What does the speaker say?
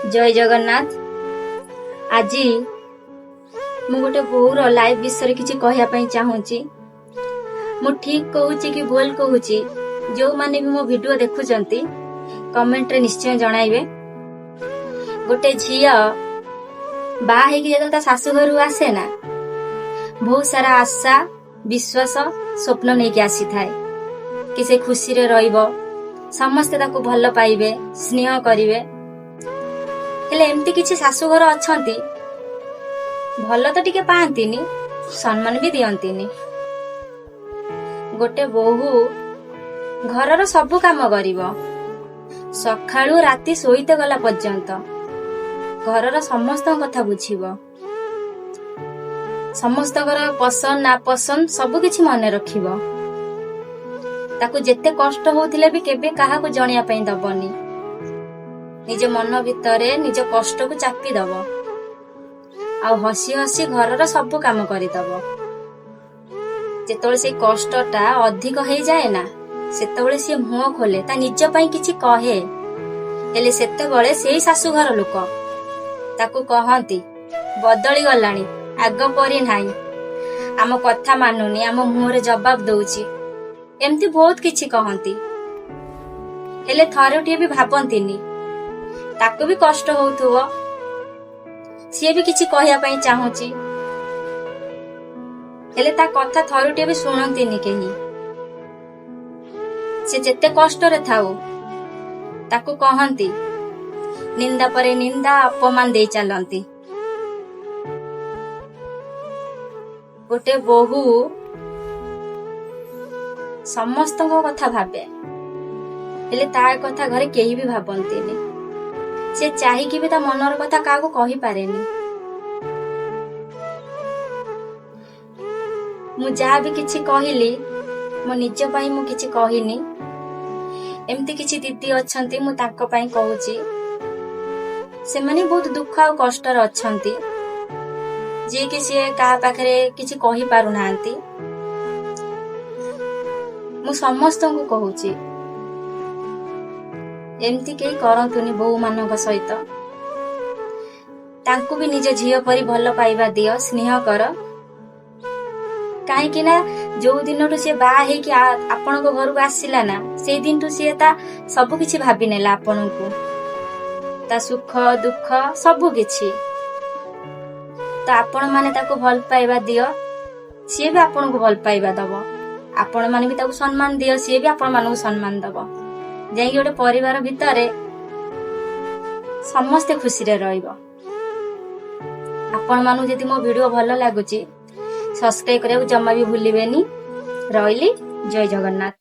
जय जगन्नाथ। आज मु गोटे बोर लाइफ विषय किसी कहवाई चाहूँगी। मु ठीक कहूँ कि भूल कहूँ, जो माने भी मो वीडियो देखुंती कमेंट रे निश्चय जणाइबे। गोटे झिया बाहा होगी जो शाशु घर आसे ना, बहुत सारा आशा विश्वास स्वप्न नहीं आसी थाए कि से खुशी रे रहिबो, समस्ते ताको भल पाइबे, स्नेह करिवे। हेले एमती किछि शाशुघर अछंती, भल तो टिके पांतीनी, सम्मान भी दियंतीनी। गोटे बोहू घरर सबु काम करिवो, सखाळु राति सोईते गला पर्यंत घरर समस्त कथा बुझिवो, समस्तकर पसंद ना पसंद सबु किछि मने रखिवो। ताकू जेते कष्ट होउथिले भी केबे काहाकू जणिया पई दबनी, निज मन भितरे निज कष्ट को चापी दब, आ हसी हसी घरर सबु काम करिदब। जेतବେଳେ से कष्टटा अधिक हो जाए ना, सेतବେଳେ से मुह खोले, ता निज पई किछि कहे, हेले सेतବେଳେ सेई शाशुघर लोक ताकू कहंती बदली गलानी, आग परी नाही, आम कथा मानुनी, आम मुहरे जवाब दउची, एमती बहुत किछि कहंती। हेले थरटिए भी भाबंतीनी, ताकू भी कष्ट होउथुवो, सी भी किछि कहया पई चाहूची, हेले ता कथा थरुटिए भी सुनंतीनी केही। से जेते कष्ट रे थाउ ताकू कहंती, निंदा परे निंदा, अपमान दे चलंती। गोटे बोहू समस्त कथा भाबे, हेले तार कथा घरे केही भी भाबंतीनी। से चाहिकी भी ता मनर कथा काहाकू कहि पारेनी। मु जहा भी किछि कहिली, मो निज पई मु किछि कहिनी। एमती किछि दीदी अछंती, मु ताको पई कहूची, से माने बहुत दुख आ कष्ट रे अछंती, जे कि से का पाखरे किछि कहि पारु नांती। मु समस्त को कहूची, एमती कई करंतुनी बोहू मानक सहित। तांकू भी निज झियो परी भल पाइबा दियो, स्नेह कर। काहे ना जो दिन से बाहा हेकि आपण घर को आसिला ना, से दिन टू सी ता सबु किछि भाबी नेला, आपण को ता सुख दुख सबु किछि। तो आपण माने ताको भल पाइबा दियो, सी भी आपण को भल पाइबा दबो। आपण माने भी ताको सम्मान दियो, सी भी आपण मानू सम्मान दबो। जाई गोटे परिवार भितरे समस्ते खुशी रे रहिबो। आपण मानू जदि मो वीडियो भल लागुची, सब्सक्राइब करिया जम्मा भी भूलिबेनी। रहिली, जय जगन्नाथ।